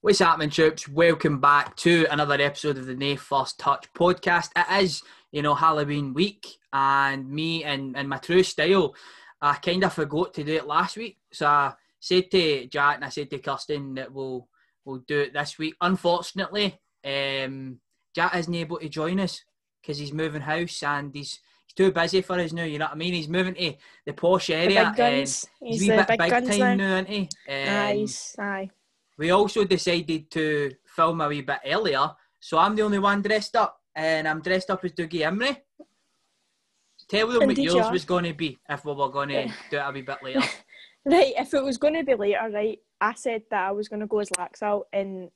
What's happening, troops? Welcome back to another episode of the Nae First Touch podcast. It is, Halloween week, and me and my true style, I kind of forgot to do it last week. So I said to Jack and I said to Kirsten that we'll do it this week. Unfortunately, Jack isn't able to join us because he's moving house and he's too busy for us now, you know what I mean? He's moving to the posh area. The big guns. He's a wee bit big time now, isn't he? Aye. We also decided to film a wee bit earlier, so I'm the only one dressed up, and I'm dressed up as Dougie Imrie. Tell them what yours was going to be if we were going to do it a wee bit later. Right, if it was going to be later, right, I said that I was going to go as Laxalt and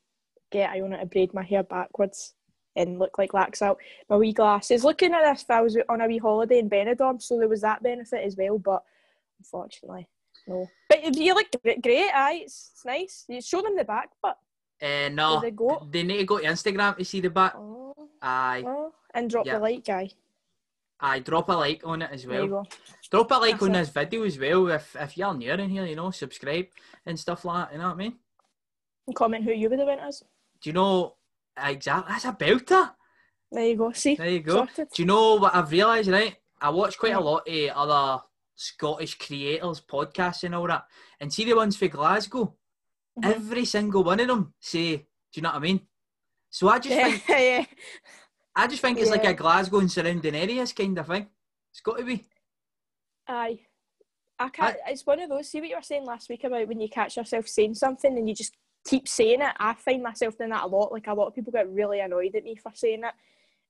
get Iona to braid my hair backwards and look like Laxalt. My wee glasses. Looking at this, if I was on a wee holiday in Benidorm, so there was that benefit as well, but unfortunately, no. But you look great, aye, it's nice. You show them the back, but no, they need to go to Instagram to see the back. Oh. Aye. Oh. And drop the like, guy. Aye, drop a like on it as well. There you go. Drop a like on this video as well if you're new in here, subscribe and stuff like that, you know what I mean? And comment who you would have went as. Do you know, exactly, that's a belter. There you go, see? There you go. Sorted. Do you know what I've realised, right? I watch quite a lot of other Scottish creators, podcasts and all that. And see the ones for Glasgow, every single one of them say, do you know what I mean? So I just think, it's like a Glasgow and surrounding areas kind of thing. It's got to be. Aye. I can't, it's one of those, see what you were saying last week about when you catch yourself saying something and you just keep saying it. I find myself doing that a lot. Like, a lot of people get really annoyed at me for saying it.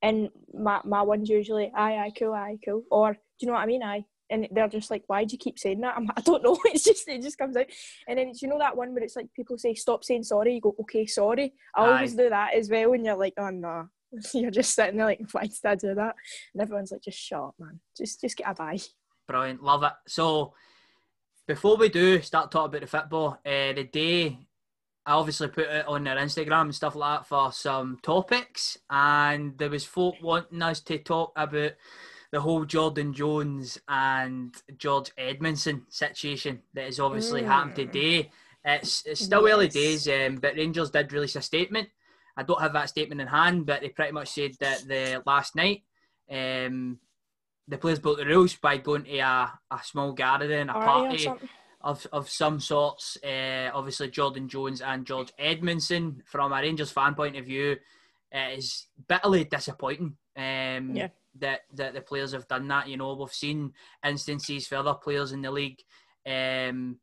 And my one's usually, aye, cool. Or, do you know what I mean? Aye. And they're just like, why do you keep saying that? I don't know. It just comes out. And then, do you know that one where it's like people say, stop saying sorry? You go, okay, sorry. I always do that as well. And you're like, oh, no. You're just sitting there like, why did I do that? And everyone's like, just shut up, man. Just get a bye. Brilliant. Love it. So, before we do start talking about the football, the day, I obviously put it on their Instagram and stuff like that for some topics. And there was folk wanting us to talk about the whole Jordan Jones and George Edmundson situation that has obviously happened today. It's still early days, but Rangers did release a statement. I don't have that statement in hand, but they pretty much said that the last night the players broke the rules by going to a small gathering, a party of some sorts. Obviously, Jordan Jones and George Edmundson, from a Rangers fan point of view, is bitterly disappointing. That the players have done that. We've seen instances for other players in the league and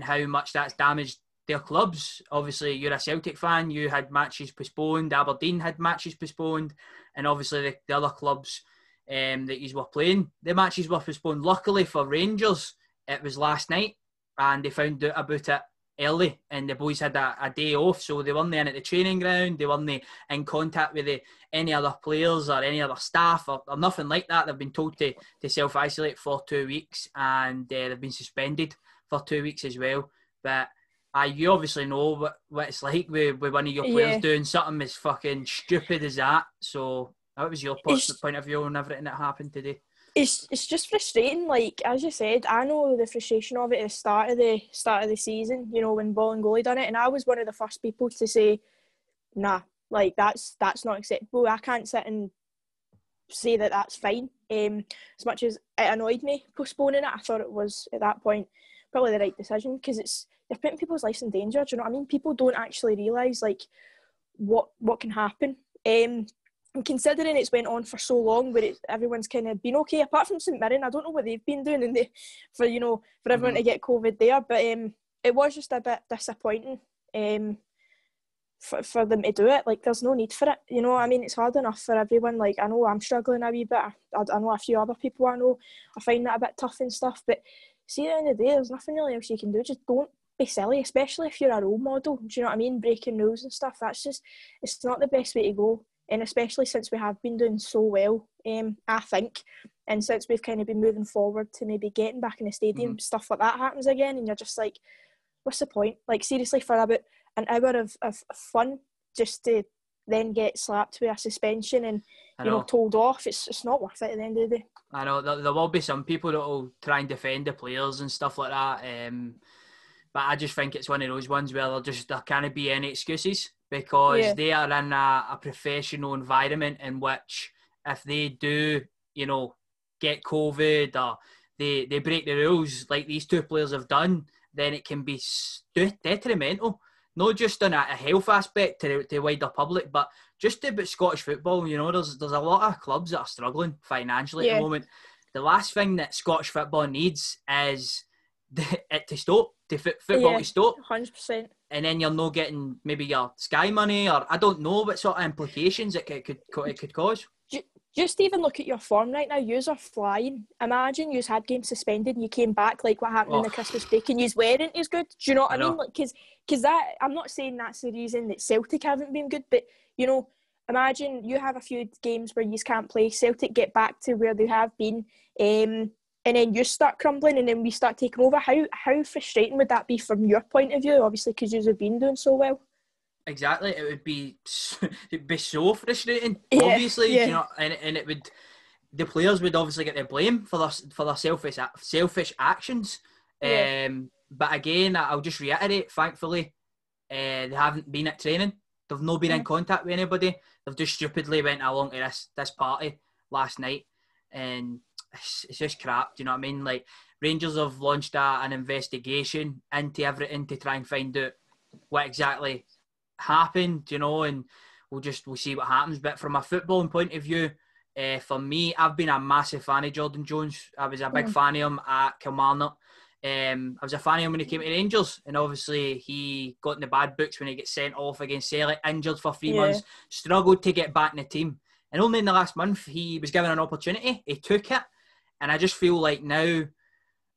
how much that's damaged their clubs. Obviously, you're a Celtic fan, you had matches postponed, Aberdeen had matches postponed, and obviously the other clubs that you were playing, the matches were postponed. Luckily for Rangers, it was last night and they found out about it early, and the boys had a day off, so they weren't in at the training ground, they weren't in contact with any other players or any other staff or nothing like that. They've been told to self-isolate for 2 weeks, and they've been suspended for 2 weeks as well. But you obviously know what it's like with one of your players doing something as fucking stupid as that. So what was your point of view on everything that happened today? It's just frustrating. Like, as you said, I know the frustration of it at the start of the season, when Bolingoli done it, and I was one of the first people to say, nah, like that's not acceptable. I can't sit and say that that's fine. As much as it annoyed me postponing it, I thought it was at that point probably the right decision, because you're putting people's lives in danger. Do you know what I mean? People don't actually realise like what can happen. And considering it's went on for so long, where everyone's kind of been okay, apart from St Mirren, I don't know what they've been doing for everyone to get COVID there, but it was just a bit disappointing for them to do it. Like, there's no need for it. It's hard enough for everyone. Like, I know I'm struggling a wee bit. I know a few other people I know are finding it a bit tough and stuff, but see, at the end of the day, there's nothing really else you can do. Just don't be silly, especially if you're a role model. Do you know what I mean? Breaking rules and stuff, it's not the best way to go. And especially since we have been doing so well, I think, and since we've kind of been moving forward to maybe getting back in the stadium, stuff like that happens again, and you're just like, what's the point? Like, seriously, for about an hour of fun, just to then get slapped with a suspension and told off, it's not worth it at the end of the day. I know there will be some people that will try and defend the players and stuff like that. But I just think it's one of those ones where there can't be any excuses, because they are in a professional environment in which if they do, get COVID or they break the rules like these two players have done, then it can be detrimental, not just on a health aspect to the wider public, but just about Scottish football. There's a lot of clubs that are struggling financially at the moment. The last thing that Scottish football needs is it to stop, football to stop. 100%. And then you're not getting maybe your Sky money, or I don't know what sort of implications it could cause. Just even look at your form right now. Yous are flying. Imagine yous had games suspended and you came back like what happened in the Christmas break and yous weren't as good. Do you know what I mean? Like, because that, I'm not saying that's the reason that Celtic haven't been good, but imagine you have a few games where yous can't play. Celtic get back to where they have been, and then you start crumbling, and then we start taking over. How frustrating would that be from your point of view? Obviously, because yous have been doing so well. Exactly, it'd be so frustrating. Obviously, and it would. The players would obviously get the blame for their selfish actions. But again, I'll just reiterate. Thankfully, they haven't been at training. They've not been in contact with anybody. They've just stupidly went along to this party last night, and it's just crap. Do you know what I mean? Like, Rangers have launched an investigation into everything to try and find out what exactly happened, and we'll see what happens. But from a footballing point of view, for me, I've been a massive fan of Jordan Jones. I was a big fan of him at Kilmarnock. I was a fan of him when he came to Rangers, and obviously he got in the bad books when he gets sent off against Celtic, injured for 3 months, struggled to get back in the team, and only in the last month he was given an opportunity. He took it, and I just feel like now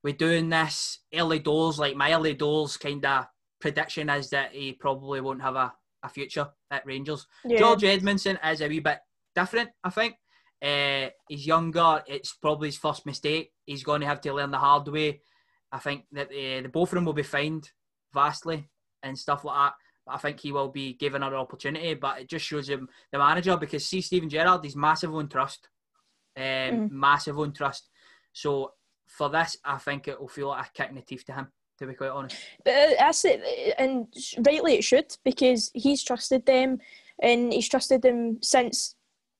we're doing this early doors. Like, my early doors kind of prediction is that he probably won't have a future at Rangers. George Edmundson is a wee bit different, I think. He's younger. It's probably his first mistake. He's going to have to learn the hard way. I think that the both of them will be fined vastly and stuff like that. But I think he will be given another opportunity. But it just shows him, the manager, because see, Steven Gerrard, he's massive on trust. Massive on trust. So for this, I think it will feel like a kick in the teeth to him, to be quite honest. But that's it, and rightly it should, because he's trusted them, and he's trusted them since,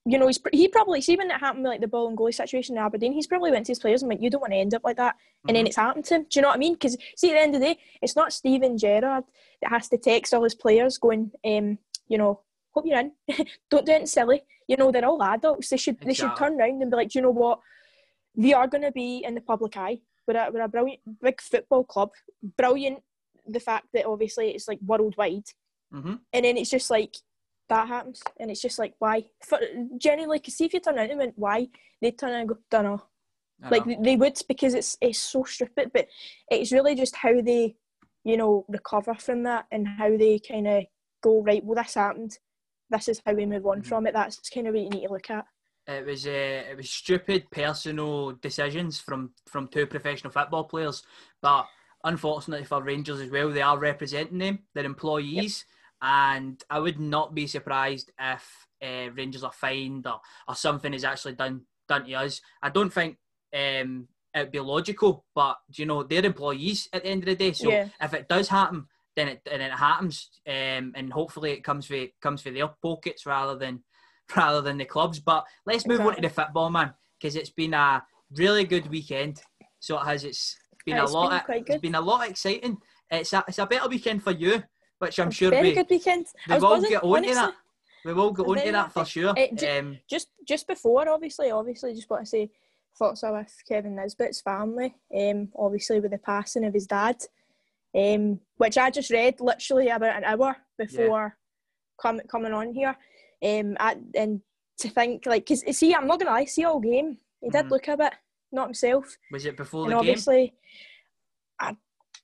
he probably, see when it happened with like the ball and goalie situation in Aberdeen, he's probably went to his players and went, you don't want to end up like that, and then it's happened to him. Do you know what I mean? Because see, at the end of the day, it's not Steven Gerrard that has to text all his players going, hope you're in, don't do anything silly. They're all adults. They should turn around and be like, do you know what? We are going to be in the public eye. We're a brilliant, big football club. Brilliant, the fact that obviously it's like worldwide. And then it's just like, that happens. And it's just like, why? Genuinely, because see if you turn around and went, why? They'd turn around and go, don't know. Like, they would, because it's so stupid. But it's really just how they, recover from that, and how they kind of go, right, well, this happened. This is how we move on from it. That's kind of what you need to look at. It was stupid personal decisions from two professional football players, but unfortunately for Rangers as well, they are representing them, their employees, and I would not be surprised if Rangers are fined or something is actually done to us. I don't think it would be logical, but they're employees at the end of the day, so if it does happen, then it happens, and hopefully it comes for their pockets rather than the clubs. But let's move on to the football, man, because it's been a really good weekend. So it has. It's been a lot exciting. It's a better weekend for you, which I'm sure good weekend. We will get on to that. We will get on to that for sure. Just before, obviously, just want to say thoughts are with Kevin Nisbet's family. Obviously with the passing of his dad, which I just read literally about an hour before coming on here. And to think, like, because see, I'm not gonna lie, see all game, he did look a bit not himself. Was it before and the obviously, game? I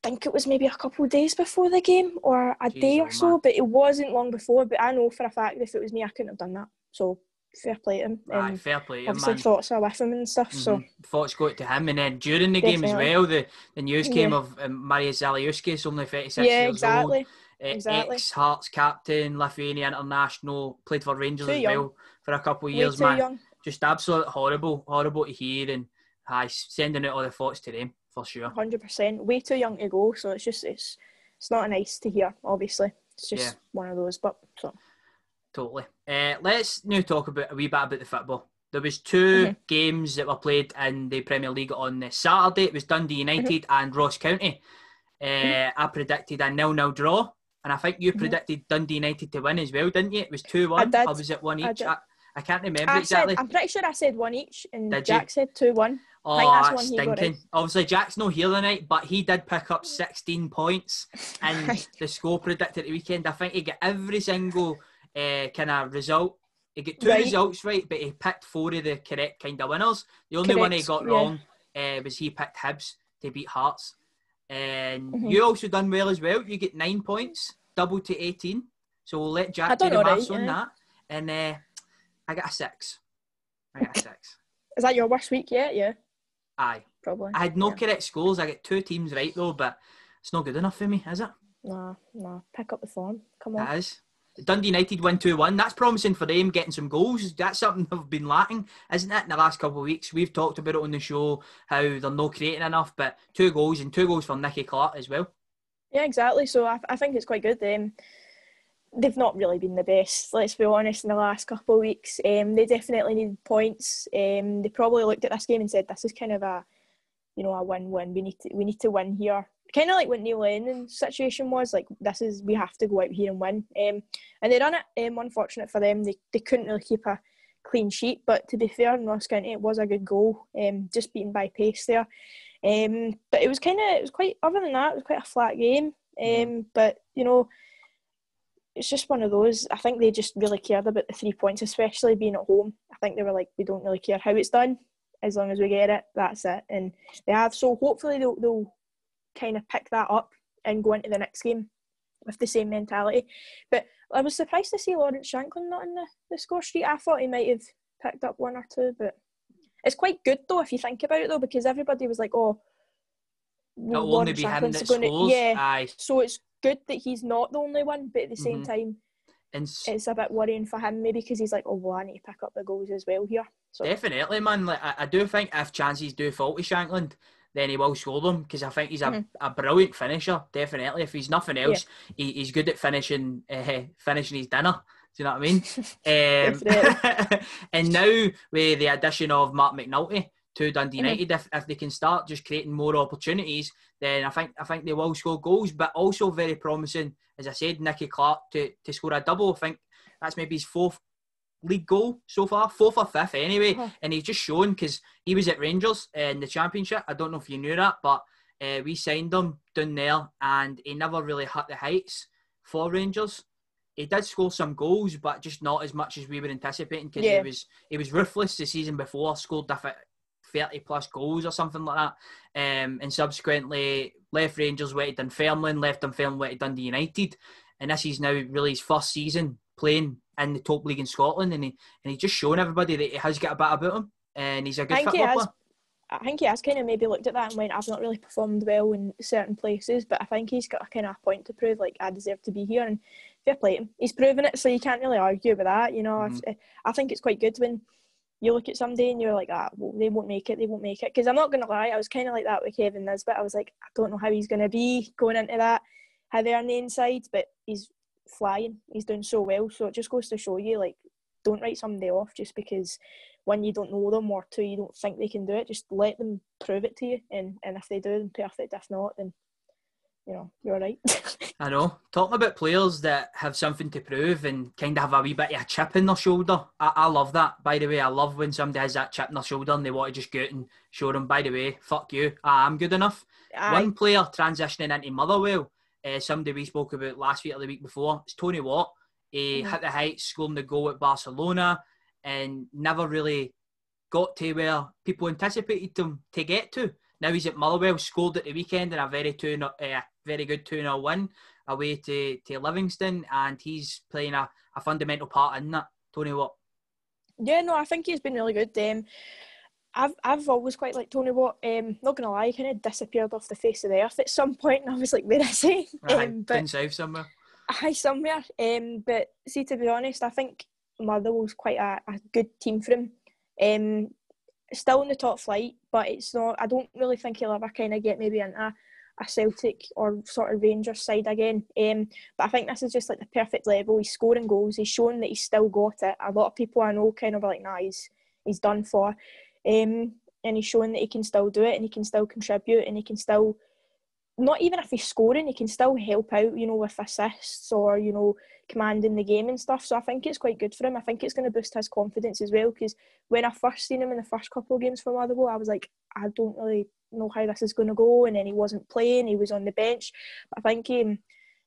think it was maybe a couple of days before the game, or a day or so, but it wasn't long before. But I know for a fact if it was me, I couldn't have done that. So fair play to him. Right, fair play to him, obviously, man. Thoughts are with him and stuff. So thoughts go to him, and then during the game as well, the news came of Maria Zaliuskis, only 36 years old. Exactly. Ex-Hearts captain, Lithuania international, played for Rangers as well for a couple of years, Way too man. Young. Just absolute horrible to hear, and sending out all the thoughts to them for sure. 100%. Way too young to go, so it's not nice to hear, obviously. It's just one of those, but so. Totally. Let's now talk a wee bit about the football. There was two games that were played in the Premier League on the Saturday. It was Dundee United and Ross County. I predicted a 0-0 draw, and I think you predicted Dundee United to win as well, didn't you? It was 2-1, or was it 1 each? I can't remember exactly. I'm pretty sure I said 1 each, and Jack said 2-1. Oh, that's stinking. Obviously, Jack's not here tonight, but he did pick up 16 points in the score predicted at the weekend. I think he got every single kind of result. He got two results right, but he picked 4 of the correct kind of winners. The only one he got wrong was he picked Hibs to beat Hearts. And you also done well as well. You get 9 points, double to 18. So we'll let Jack do the maths on that. And I got a 6. Is that your worst week yet? Yeah. Aye. Probably. I had no correct scores. I got 2 teams right though, but it's not good enough for me, is it? Nah. Pick up the form. Come on. It is. Dundee United win 2-1. That's promising for them, getting some goals. That's something they've been lacking, isn't it, in the last couple of weeks? We've talked about it on the show, how they're not creating enough, but 2 goals, and 2 goals for Nicky Clark as well. Yeah, exactly. So I think it's quite good. They've not really been the best, let's be honest, in the last couple of weeks. They definitely need points. They probably looked at this game and said, this is kind of a win-win. We need to win here. Kind of like what Neil Lennon's situation was, like we have to go out here and win. And they done it. Unfortunate for them, they couldn't really keep a clean sheet. But to be fair, in Ross County, it was a good goal. Just beaten by pace there. But it was quite. Other than that, it was quite a flat game. But it's just one of those. I think they just really cared about the 3 points, especially being at home. I think they were like, we don't really care how it's done, as long as we get it. That's it. And they have. So hopefully they'll kind of pick that up and go into the next game with the same mentality. But I was surprised to see Lawrence Shanklin not in the score sheet. I thought he might have picked up 1 or 2, but it's quite good though if you think about it though, because everybody was like, oh, it'll only be him that scores. Aye. So it's good that he's not the only one, but at the same time it's a bit worrying for him, maybe because he's like, oh well, I need to pick up the goals as well here. So definitely, man. Like I do think if chances do fall to Shanklin, then he will score them, because I think he's a brilliant finisher. Definitely, if he's nothing else, he's good at finishing his dinner. Do you know what I mean? And now with the addition of Mark McNulty to Dundee United, if they can start just creating more opportunities, then I think they will score goals. But also very promising, as I said, Nicky Clark to score a double. I think that's maybe his 4th league goal so far, 4th or 5th anyway. And he's just shown, because he was at Rangers in the Championship. I don't know if you knew that, but we signed him down there, and he never really hit the heights for Rangers. He did score some goals, but just not as much as we were anticipating, because he was ruthless the season before, scored 30 plus goals or something like that, and subsequently left Rangers, went to Dunfermline, went to Dundee United, and this is now really his 1st season playing in the top league in Scotland, and he's just shown everybody that he has got a bit about him, and he's a good football player. I think he has kind of maybe looked at that and went, I've not really performed well in certain places, but I think he's got a kind of point to prove, like, I deserve to be here, and fair play to him. He's proven it, so you can't really argue with that, I think it's quite good when you look at somebody and you're like, well, they won't make it, because I'm not going to lie, I was kind of like that with Kevin Nisbet. I was like, I don't know how he's going to be going into that Hibernian side, but he's flying, he's doing so well, so it just goes to show you, like, don't write somebody off just because, 1, you don't know them, or 2, you don't think they can do it. Just let them prove it to you, and if they do, then perfect. If not, then you're right. I know. Talking about players that have something to prove and kind of have a wee bit of a chip in their shoulder, I love that. By the way, I love when somebody has that chip in their shoulder and they want to just go out and show them, by the way, fuck you, I'm good enough. One player transitioning into Motherwell, somebody we spoke about last week or the week before, it's Tony Watt. He hit the heights, scoring the goal at Barcelona, and never really got to where people anticipated him to get to. Now he's at Motherwell, scored at the weekend in a very good 2-0 win away to Livingston, and he's playing a fundamental part in that. Tony Watt. Yeah, no, I think he's been really good. I've always quite liked Tony Watt. Not gonna lie, he kind of disappeared off the face of the earth at some point, and I was like, where is he? Down south somewhere. Somewhere. But see, to be honest, I think Motherwell's quite a good team for him. still in the top flight, but it's not. I don't really think he'll ever kind of get maybe into a Celtic or sort of Rangers side again. But I think this is just like the perfect level. He's scoring goals. He's shown that he's still got it. A lot of people I know kind of are like, nah, he's done for. And he's showing that he can still do it, and he can still contribute, and he can still, not even if he's scoring, he can still help out, with assists or, commanding the game and stuff. So I think it's quite good for him. I think it's going to boost his confidence as well, because when I first seen him in the first couple of games for Motherwell, I was like, I don't really know how this is going to go. And then he wasn't playing, he was on the bench. But I think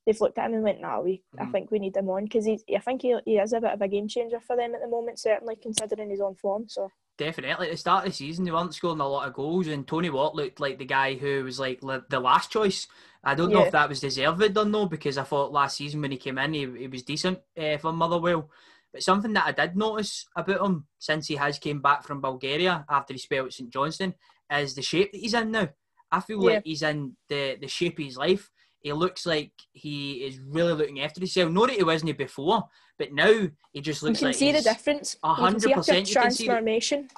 they've looked at him and went, I think we need him on, because I think he is a bit of a game changer for them at the moment, certainly considering his own form. So definitely, at the start of the season, they weren't scoring a lot of goals, and Tony Watt looked like the guy who was like the last choice. I don't know if that was deserved or no, because I thought last season when he came in, he was decent for Motherwell. But something that I did notice about him since he has came back from Bulgaria after he spelled at St Johnstone is the shape that he's in now. I feel like he's in the shape of his life. He looks like he is really looking after himself. Not that he wasn't before, but now he just looks like you can see the difference. 100%. You can see a transformation.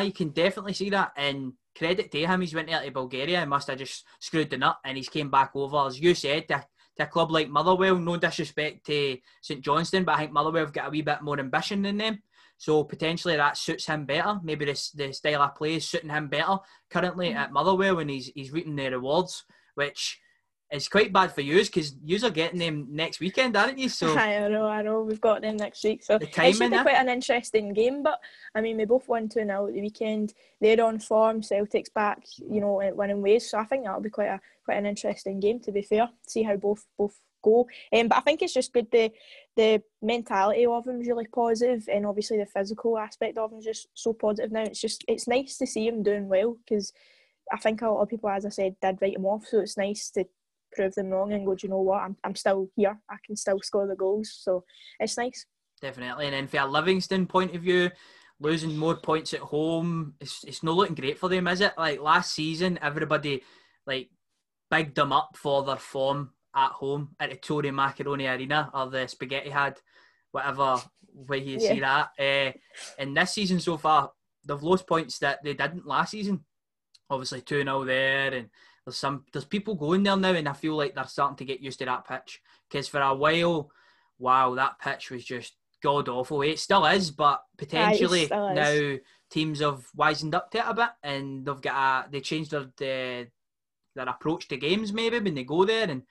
You can definitely see that. And credit to him, he's went out to Bulgaria and must have just screwed the nut, and he's came back over, as you said, to a club like Motherwell. No disrespect to St Johnstone, but I think Motherwell have got a wee bit more ambition than them. So potentially that suits him better. Maybe the style of play is suiting him better currently at Motherwell, and he's reaping the rewards, which is quite bad for you, because you are getting them next weekend, aren't you? So I know. We've got them next week. So it should be quite an interesting game. But, I mean, we both won 2-0 at the weekend. They're on form. Celtic's back, winning ways. So I think that'll be quite an interesting game, to be fair. See how both go. But I think it's just good. The mentality of him is really positive, and obviously the physical aspect of him is just so positive now. It's nice to see him doing well, because I think a lot of people, as I said, did write him off. So it's nice to prove them wrong and go, do you know what, I'm still here, I can still score the goals. So it's nice. Definitely. And then from a Livingston point of view, losing more points at home, it's not looking great for them, is it? Like last season, everybody bigged them up for their form at home at the Tory Macaroni Arena, or the Spaghetti Had, whatever way you see that. And this season so far, they've lost points that they didn't last season. Obviously 2-0 there, and there's people going there now, and I feel like they're starting to get used to that pitch, because for a while, wow, that pitch was just god awful. It still is, but potentially now teams have wisened up to it a bit, and they changed their approach to games maybe when they go there, and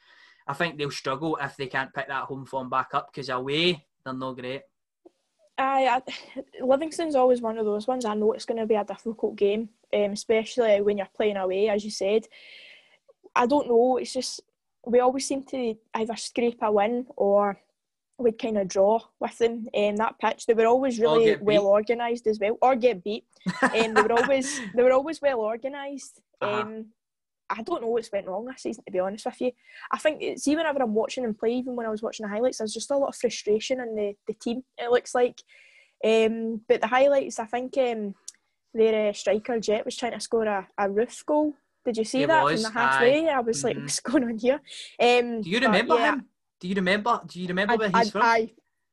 I think they'll struggle if they can't pick that home form back up, because away they're not great. Livingston's always one of those ones. I know it's going to be a difficult game, especially when you're playing away, as you said. I don't know, it's just we always seem to either scrape a win or we'd kind of draw with them. That pitch, they were always really well organised as well, or get beat. They were always well organised. I don't know what's went wrong this season, to be honest with you. I think, see, whenever I'm watching them play, even when I was watching the highlights, there's just a lot of frustration in the team, it looks like. But the highlights, I think their striker, Jet, was trying to score a roof goal. Did you see that from the halfway? I was like, what's going on here? Do you remember him? Do you remember where he's from?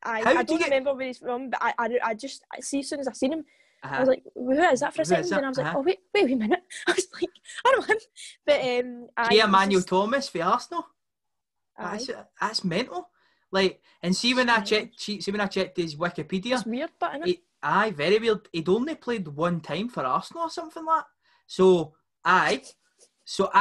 I don't remember where he's from, but I just see, as soon as I seen him, I was like, who is that for a second? And I was like, oh, wait a minute. I was like, I know him. But Emmanuel Thomas for Arsenal. That's mental. Like, and see when I checked his Wikipedia. It's weird, but isn't it? Aye, very weird. He'd only played one time for Arsenal or something like that. So I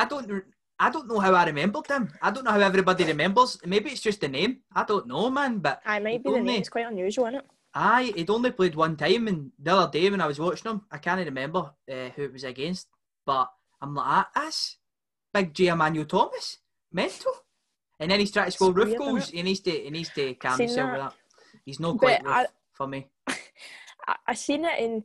don't know how I remembered him. I don't know how everybody remembers. Maybe it's just the name. I don't know, man. But I might be the name. It's quite unusual, isn't it? Aye, he'd only played one time, and the other day when I was watching him, I can't remember who it was against, but I'm like, that's big J. Emmanuel Thomas, mental. And then he's trying to score roof goals. He needs to calm himself with that. He's not quite roof for me. I seen it, and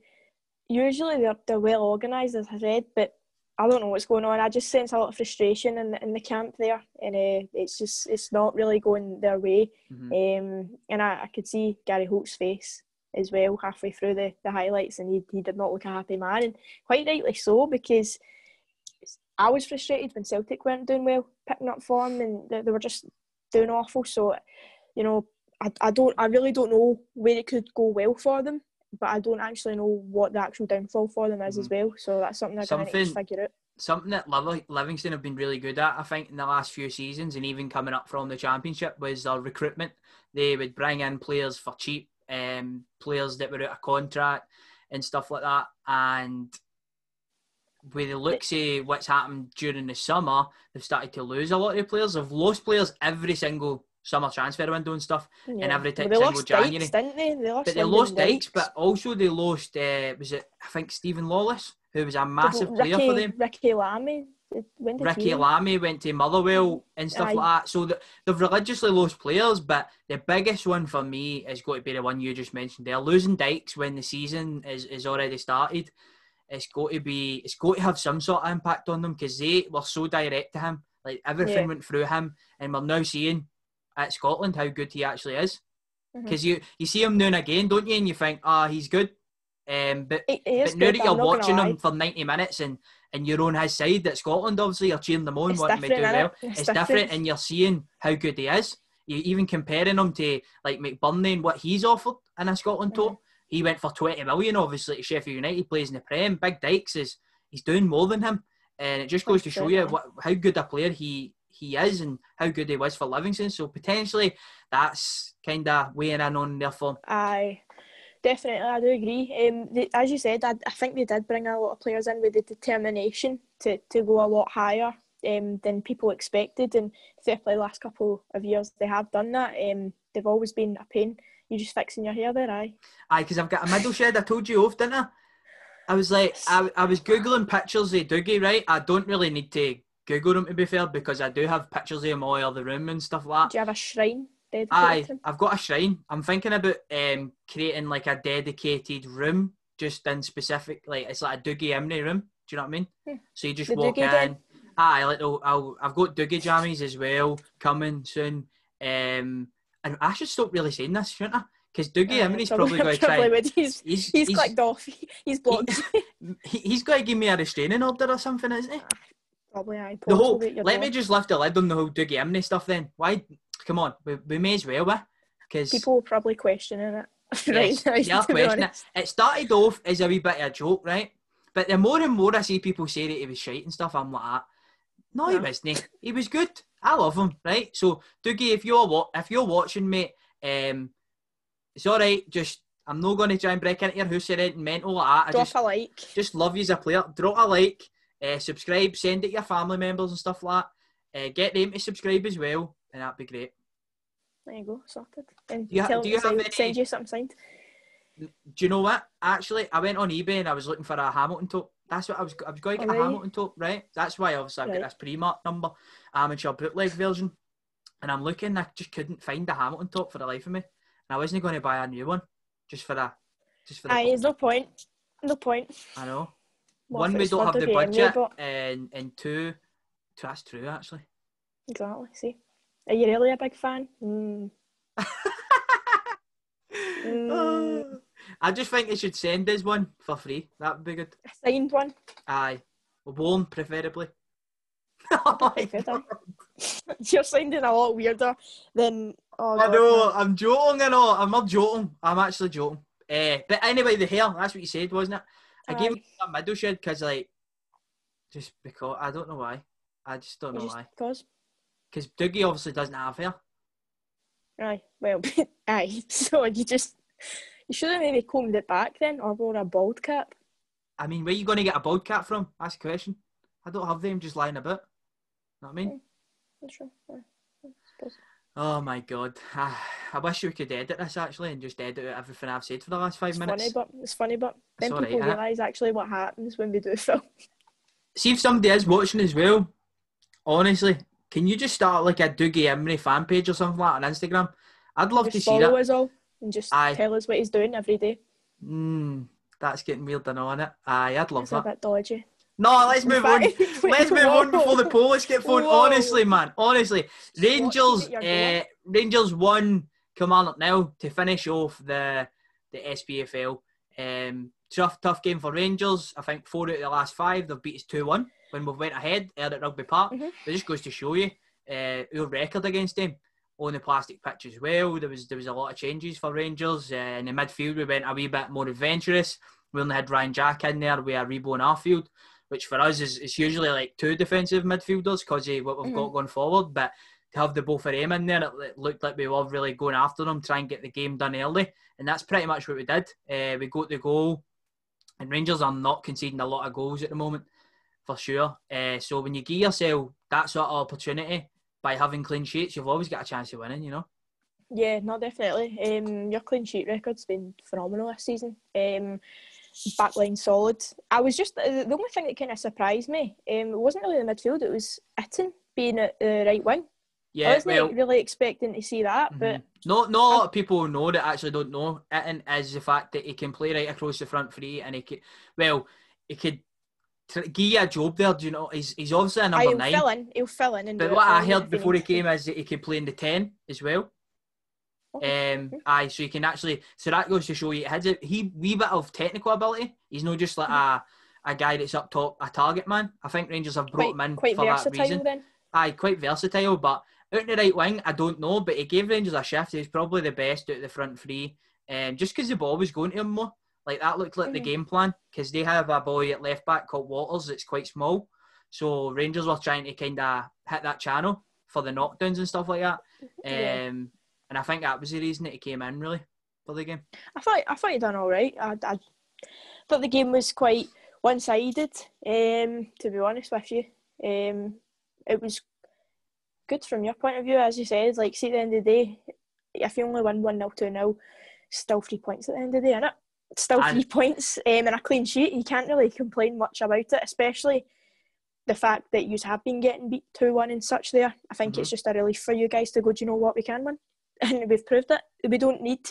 usually they're well organised, as I said, but I don't know what's going on. I just sense a lot of frustration in the camp there, and it's not really going their way. And I could see Gary Holt's face as well halfway through the highlights, and he did not look a happy man, and quite rightly so, because I was frustrated when Celtic weren't doing well, picking up form, and they were just doing awful. So, I really don't know where it could go well for them. but I don't actually know what the actual downfall for them is as well. So that's something they're going to need to figure out. Something that Livingston have been really good at, I think, in the last few seasons, and even coming up from the Championship, was their recruitment. They would bring in players for cheap, players that were out of contract and stuff like that. And with the looks of what's happened during the summer, they've started to lose a lot of players. They've lost players every single summer transfer window and stuff, and every single January. Dykes, didn't they? They lost Dykes, but also they lost, was it, I think, Stephen Lawless, who was a massive player for them. Ricky Lamy. Lamy went to Motherwell and stuff like that. So they've religiously lost players, but the biggest one for me is going to be the one you just mentioned there. Losing Dykes when the season is already started. It's got to have some sort of impact on them, because they were so direct to him. Like, everything went through him, and we're now seeing at Scotland how good he actually is. Because you see him now and again, don't you? And you think, he's good. But now that you're watching him for 90 minutes and you're on his side at Scotland, obviously you're cheering them on, wanting to do well. It's different, and you're seeing how good he is. You even comparing him to like McBurney and what he's offered in a Scotland tour. He went for 20 million, obviously, to Sheffield United, plays in the Prem. Big Dykes he's doing more than him, and it just goes to show you how good a player he is and how good he was for Livingston. So potentially that's kind of weighing in on their form. Aye, definitely, I do agree. As you said, I think they did bring a lot of players in with the determination to go a lot higher than people expected, and fair play, the last couple of years they have done that. They've always been a pain. You're just fixing your hair there, aye? Aye, because I've got a middle shed, I told you off, didn't I? I was like, I was Googling pictures of Dougie, right? I don't really need to Google them, to be fair, because I do have pictures of him all over the room and stuff like that. Do you have a shrine dedicated to him? I've got a shrine. I'm thinking about creating like a dedicated room, just in specific, like it's like a Dougie Imrie room. Do you know what I mean? So you just the walk Dougie in. Den. I've got Dougie jammies as well coming soon. And I should stop really saying this, shouldn't I? Because Dougie Imrie's probably going to try. He's clicked off. He's blocked. He's got to give me a restraining order or something, isn't he? Probably, aye. Let me just lift the lid on the whole Dougie Imrie stuff then. Why? Come on, we may as well, because people are probably questioning it. Yes, right now, questioning it. It started off as a wee bit of a joke, right? But the more and more I see people say that he was shite and stuff, I'm like, no, he wasn't. He was good. I love him, right? So, Dougie, if you're watching, mate, it's all right. Just, I'm not going to try and break into your house or anything mental like that. Drop a like. Just love you as a player. Drop a like, subscribe, send it to your family members and stuff like that. Get them to subscribe as well, and that'd be great. There you go, sorted. And do you have any... send you something signed. Do you know what? Actually, I went on eBay and I was looking for a Hamilton top. That's what I was going to get a Hamilton top, right? That's why obviously I've got this pre-mark number, amateur bootleg version. And I'm looking, I just couldn't find a Hamilton top for the life of me. And I wasn't going to buy a new one just for the Aye, there's no point. No point. I know. One, we don't have the budget, and two, that's true actually. Exactly. See, are you really a big fan? I just think they should send us one for free. That would be good. A signed one? Aye. Worn, preferably. You're sounding a lot weirder than... I know, I'm joking, I know. I'm not joking. I'm actually joking. But anyway, the hair, that's what you said, wasn't it? I gave it a middle shed because, like, just because, I don't know why. I just don't know why. Because Dougie obviously doesn't have hair. Aye, well, aye. So you should have maybe combed it back then, or wore a bald cap. I mean, where are you going to get a bald cap from? That's the question. I don't have them just lying about. Know what I mean? That's true. I suppose. Oh my God. I wish we could edit this actually and just edit out everything I've said for the last 5 minutes. It's funny, but then people realise actually what happens when we do film. See if somebody is watching as well. Honestly, can you just start like a Dougie Imrie fan page or something like that on Instagram? I'd love to see that. Follow us all and just tell us what he's doing every day. That's getting weird and on it. Aye, I'd love that. It's a bit dodgy. No, let's move on. Let's move on before the Polish get phone. Honestly, man. Honestly. Rangers won Kilmarnock now to finish off the SPFL. Tough game for Rangers. I think 4 out of the last 5 they've beat us 2-1 when we went ahead at Rugby Park. It just goes to show you our record against them. on the plastic pitch as well. There was a lot of changes for Rangers. In the midfield, we went a wee bit more adventurous. We only had Ryan Jack in there with Aribo and Arfield, which for us is usually like 2 defensive midfielders because of what we've got going forward. But to have the both of them in there, it looked like we were really going after them, try and get the game done early. And that's pretty much what we did. We got the goal, and Rangers are not conceding a lot of goals at the moment, for sure. So when you give yourself that sort of opportunity by having clean sheets, you've always got a chance of winning, you know? Yeah, no, definitely. Your clean sheet record's been phenomenal this season. Backline solid. I was just, the only thing that kind of surprised me, it wasn't really the midfield, it was Itten being at the right wing. Yeah, I wasn't really expecting to see that, but... Not a lot of people know that actually don't know. Itten is the fact that he can play right across the front three, and he could give you a job there, do you know? He's obviously a number 9. He'll fill in. And but what I heard before he came is that he could play in the 10 as well. So you can actually, so that goes to show you he wee bit of technical ability. He's not just like a guy that's up top, a target man. I think Rangers have brought him in for that reason. Then. Quite versatile, but out in the right wing, I don't know, but he gave Rangers a shift. He was probably the best out of the front three, just because the ball was going to him more. Like that looked like the game plan, because they have a boy at left back called Waters that's quite small. So Rangers were trying to kind of hit that channel for the knockdowns and stuff like that. And I think that was the reason that he came in really for the game. I thought he done all right. I thought the game was quite one-sided. To be honest with you, it was good from your point of view, as you said. Like, see, at the end of the day, if you only win 1-0, 2-0, still 3 points at the end of the day, innit? Still 3 points and a clean sheet. You can't really complain much about it, especially the fact that you have been getting beat 2-1 and such there. I think it's just a relief for you guys to go, do you know what, we can win. And we've proved it. We don't need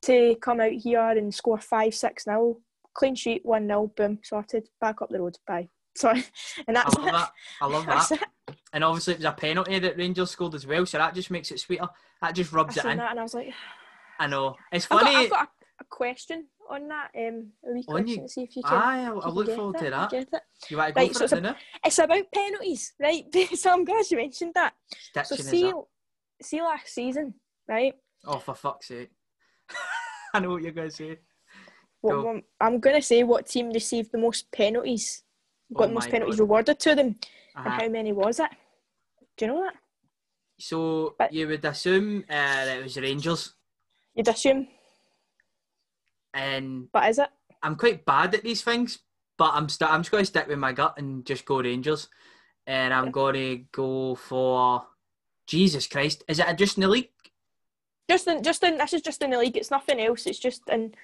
to come out here and score 5-6-0. Clean sheet, 1-0, boom, sorted. Back up the road, bye. Sorry. And that's I love that. And obviously it was a penalty that Rangers scored as well, so that just makes it sweeter. That just rubs it in. That and I was like... I know. It's funny. I've got a question on that. A wee question to see if you can. I'll look forward to that. Get it. You want to go for it now? It's about penalties, right? So I'm glad you mentioned that. So see last season, right? Oh, for fuck's sake. I know what you're going to say. I'm going to say what team received the most penalties, got the most penalties rewarded to them, and how many was it? Do you know that? So you would assume that it was Rangers. You'd assume. But is it? I'm quite bad at these things, but I'm just going to stick with my gut and just go Rangers. And I'm going to go for... Jesus Christ. Is it just in the league? This is just in the league. It's nothing else. It's just in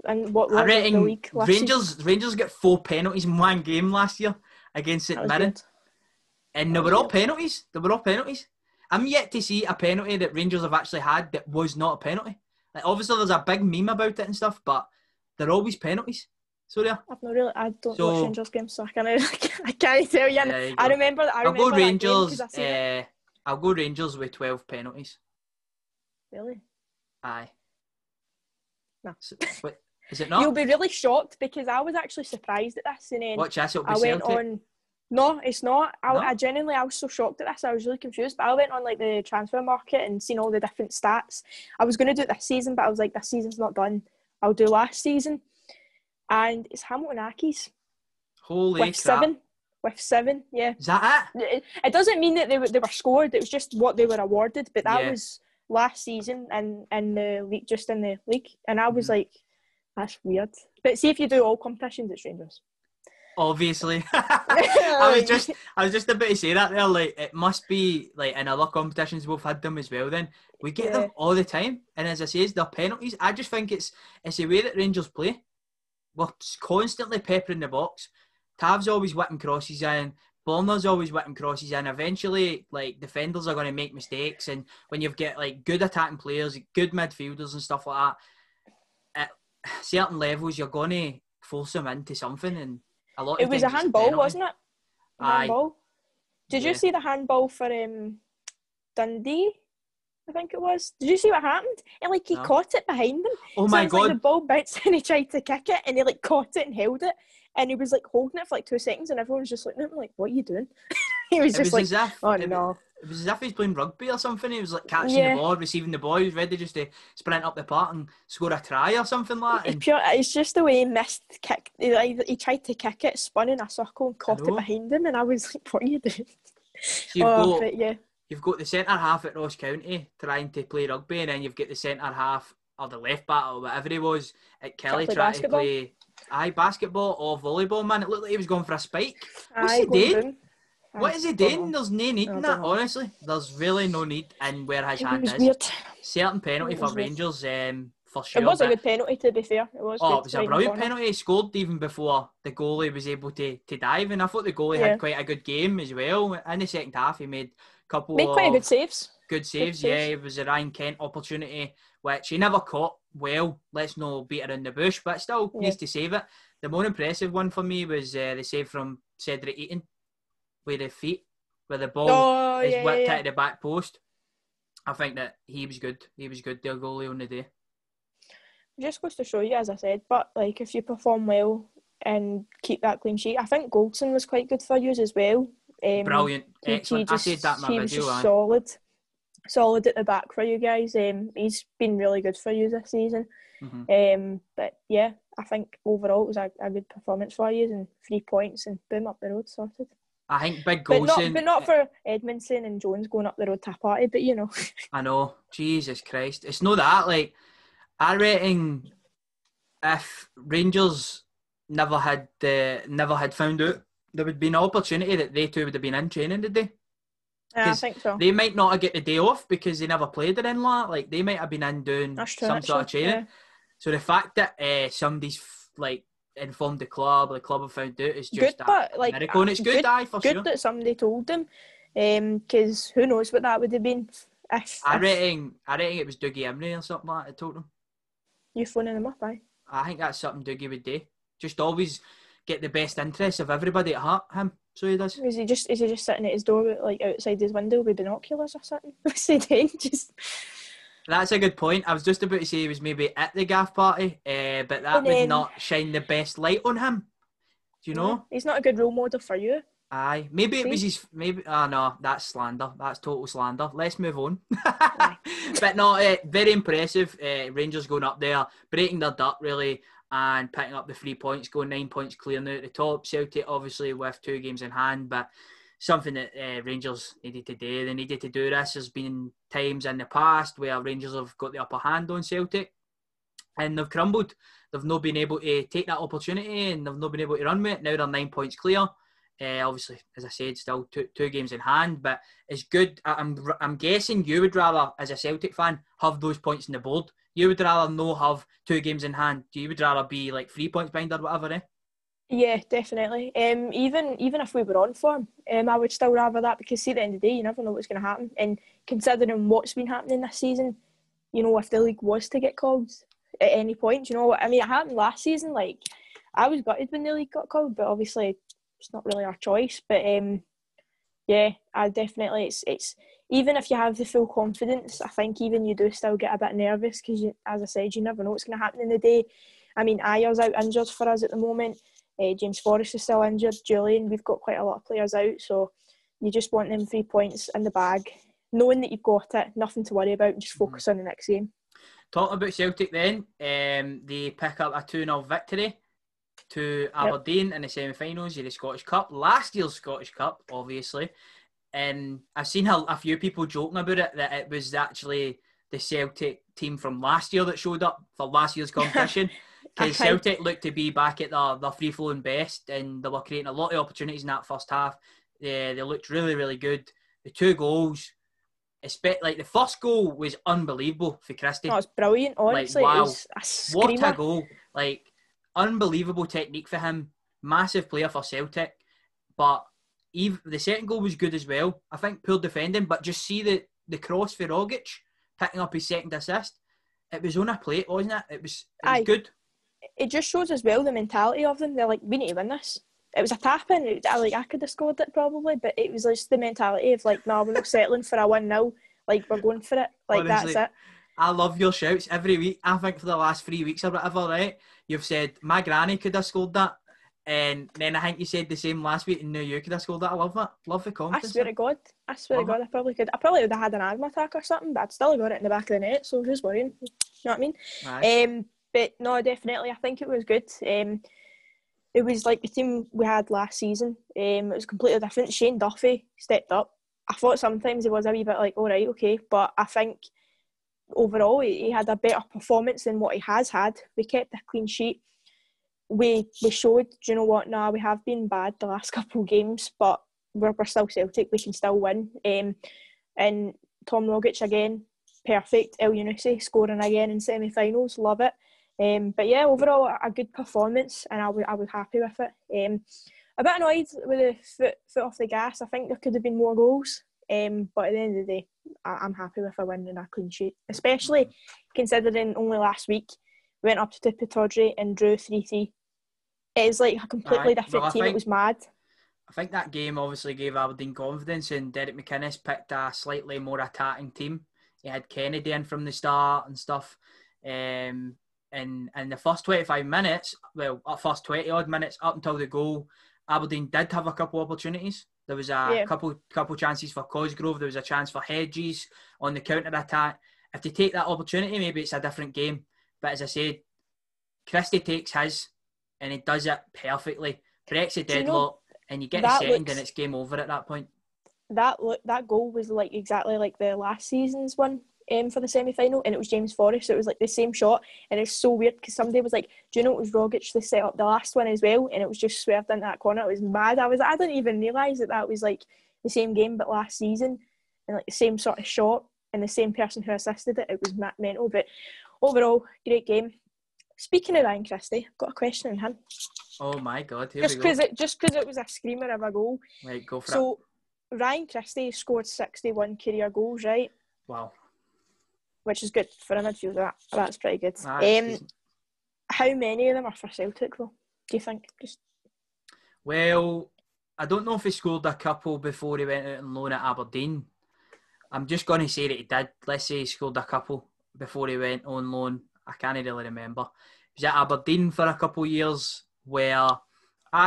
what was in the league last season. Rangers got 4 penalties in one game last year against St Mirren. And they were all penalties. I'm yet to see a penalty that Rangers have actually had that was not a penalty. Like, obviously, there's a big meme about it and stuff, but they're always penalties. So yeah. I don't watch Rangers games, so I can't tell you. I remember. I'll go Rangers. I'll go Rangers with 12 penalties. Really? Aye. No. Wait, is it not? You'll be really shocked because I was actually surprised at this, and then watch this. It'll be I went Celtic. on. No, it's not. No? I genuinely, I was so shocked at this. I was really confused. But I went on like the transfer market and seen all the different stats. I was going to do it this season, but I was like, this season's not done. I'll do last season. And it's Hamilton Accies. Holy crap. With 7, yeah. Is that it? It doesn't mean that they were scored. It was just what they were awarded. But that was last season and in the league, just in the league. And I was like, that's weird. But see, if you do all competitions, it's Rangers. Obviously. I was just about to say that there. Like, it must be like in other competitions we've had them as well. Then we get them all the time, and as I say, they're penalties. I just think it's the way that Rangers play. We're constantly peppering the box. Tav's always whipping crosses in. Borner's always whipping crosses in. Eventually, like, defenders are going to make mistakes, and when you've got like good attacking players, good midfielders and stuff like that, at certain levels you're going to force them into something. And a lot. It was a handball, wasn't it? Handball. Did you see the handball for Dundee? I think it was. Did you see what happened? And he caught it behind him. Oh my God! Like the ball bounced and he tried to kick it, and he caught it and held it, and he was holding it for 2 seconds, and everyone was just looking at him like, "What are you doing?" He was just like, "Oh no!" it was as if he's playing rugby or something. He was like catching the ball, receiving the ball. He was ready just to sprint up the park and score a try or something like that. It's just the way he missed kick. He tried to kick it, spun in a circle and caught it behind him, and I was like, "What are you doing?" So you've got the centre half at Ross County trying to play rugby, and then you've got the centre half or the left back or whatever he was at Kelly trying to play basketball or volleyball. Man, it looked like he was going for a spike. What's he doing? What is he doing? There's no need in that, honestly. There's really no need in where his hand is. Weird. Certain penalty for Rangers, for sure. It was a good penalty, to be fair. It was a brilliant penalty. He scored even before the goalie was able to dive, and I thought the goalie had quite a good game as well. In the second half, he made quite a good saves. Good saves. It was a Ryan Kent opportunity, which he never caught well. Let's not beat around the bush, but still needs to save it. The more impressive one for me was the save from Cedric Eaton, with the feet, where the ball is whipped out of the back post. I think that he was good. He was good, their goalie on the day. It just goes to show you, as I said, but like if you perform well and keep that clean sheet, I think Goldson was quite good for you as well. Brilliant, excellent. I said that in my video. He was just solid at the back for you guys. He's been really good for you this season. But yeah, I think overall it was a good performance for you, and 3 points and boom, up the road, sorted. I think big Goldson... But not for Edmundson and Jones going up the road to a party, but you know. I know. Jesus Christ. It's not that. Like, I reckon if Rangers never had found out, there would be an opportunity that they two would have been in training today. I think so. They might not have get the day off because they never played it in like that. Like, they might have been in doing some sort of training. Yeah. So the fact that somebody's like informed the club have found out is just good, but like miracle, and it's good sure. Good that somebody told them, because who knows what that would have been if I reckon it was Dougie Imrie or something like that told them. You phoning him up, aye? I think that's something Dougie would do. Just always get the best interests of everybody at heart. Him, so he does. Is he just sitting at his door, like outside his window with binoculars or something? What's he doing? That's a good point. I was just about to say he was maybe at the gaff party, but that would not shine the best light on him. Do you know? He's not a good role model for you. Aye. Maybe it was his... no, that's slander. That's total slander. Let's move on. But no, very impressive. Rangers going up there, breaking their duck, really, and picking up the 3 points, going 9 points clear now at the top. Celtic, obviously, with 2 games in hand, but something that Rangers needed to do. They needed to do this. There's been times in the past where Rangers have got the upper hand on Celtic and they've crumbled. They've not been able to take that opportunity and they've not been able to run with it. Now they're 9 points clear. Obviously, as I said, still two games in hand, but it's good. I'm guessing you would rather, as a Celtic fan, have those points on the board. You would rather not have 2 games in hand. You would rather be like 3 points behind or whatever, eh? Yeah, definitely. Even if we were on form, I would still rather that, because see, at the end of the day, you never know what's going to happen. And considering what's been happening this season, you know, if the league was to get called at any point, you know what I mean? It happened last season. Like, I was gutted when the league got called, but obviously it's not really our choice. But yeah, I definitely. It's even if you have the full confidence, I think even you do still get a bit nervous because, as I said, you never know what's going to happen in the day. I mean, Ayer's out injured for us at the moment. James Forrest is still injured. Julian, we've got quite a lot of players out, so you just want them 3 points in the bag, knowing that you've got it, nothing to worry about, and just focus on the next game. Talking about Celtic then, they pick up a 2-0 victory to Aberdeen in the semi-finals of the Scottish Cup. Last year's Scottish Cup, obviously. And I've seen a few people joking about it, that it was actually the Celtic team from last year that showed up for last year's competition. Because Celtic looked to be back at their free-flowing best, and they were creating a lot of opportunities in that first half. They looked really, really good. The 2 goals, like the first goal was unbelievable for Christie. Oh, it's brilliant, honestly. Like, wow. It was a screamer. What a goal. Like, unbelievable technique for him. Massive player for Celtic. But the second goal was good as well. I think poor defending, but just see the cross for Rogic, picking up his second assist. It was on a plate, wasn't it? It was good. It just shows as well the mentality of them. They're like, we need to win this. It was a tap-in. I could have scored it probably, but it was just the mentality of like, no, we're not settling for a 1-0. Like, we're going for it. Like, honestly, that's it. I love your shouts every week. I think for the last 3 weeks or whatever, right? You've said, my granny could have scored that. And then I think you said the same last week and knew you could have scored that. I love it. Love the confidence. I swear to God, I probably could. I probably would have had an asthma attack or something, but I'd still have got it in the back of the net, so who's worrying? You know what I mean? Nice. But no, definitely, I think it was good. It was like the team we had last season. It was completely different. Shane Duffy stepped up. I thought sometimes he was a wee bit like, all right, okay, but I think overall he had a better performance than what he has had. We kept a clean sheet. We showed, do you know what, we have been bad the last couple of games, but we're still Celtic, we can still win. And Tom Rogic again, perfect. El Yunusi scoring again in semi-finals, love it. But yeah, overall a good performance, and I was happy with it. A bit annoyed with the foot off the gas. I think there could have been more goals. But at the end of the day, I'm happy with a win and a clean sheet, especially considering only last week we went up to Pittodrie and drew 3-3. It is like a completely different team. It was mad. I think that game obviously gave Aberdeen confidence, and Derek McInnes picked a slightly more attacking team. He had Kennedy in from the start and stuff. And in the first 25 minutes, first 20 odd minutes up until the goal, Aberdeen did have a couple opportunities. There was a couple chances for Cosgrove. There was a chance for Hedges on the counter attack. If they take that opportunity, maybe it's a different game. But as I said, Christie takes his, and he does it perfectly. Breaks the deadlock, and you get a second, and it's game over at that point. That goal was like exactly like the last season's one for the semi-final, and it was James Forrest, so it was like the same shot. And it's so weird because somebody was like, do you know it was Rogic that set up the last one as well, and it was just swerved into that corner. It was mad. I didn't even realise that was like the same game but last season, and like the same sort of shot and the same person who assisted it. It was mental. But overall, great game. Speaking of Ryan Christie, I've got a question on him. Oh my God, here just we go. Just because it was a screamer of a goal. Right, go for it. So Ryan Christie scored 61 career goals, right? Wow. Which is good for a midfielder. That's pretty good. How many of them are for Celtic, though, do you think? Well, I don't know if he scored a couple before he went out on loan at Aberdeen. I'm just going to say that he did. Let's say he scored a couple before he went on loan. I can't really remember. He was at Aberdeen for a couple of years where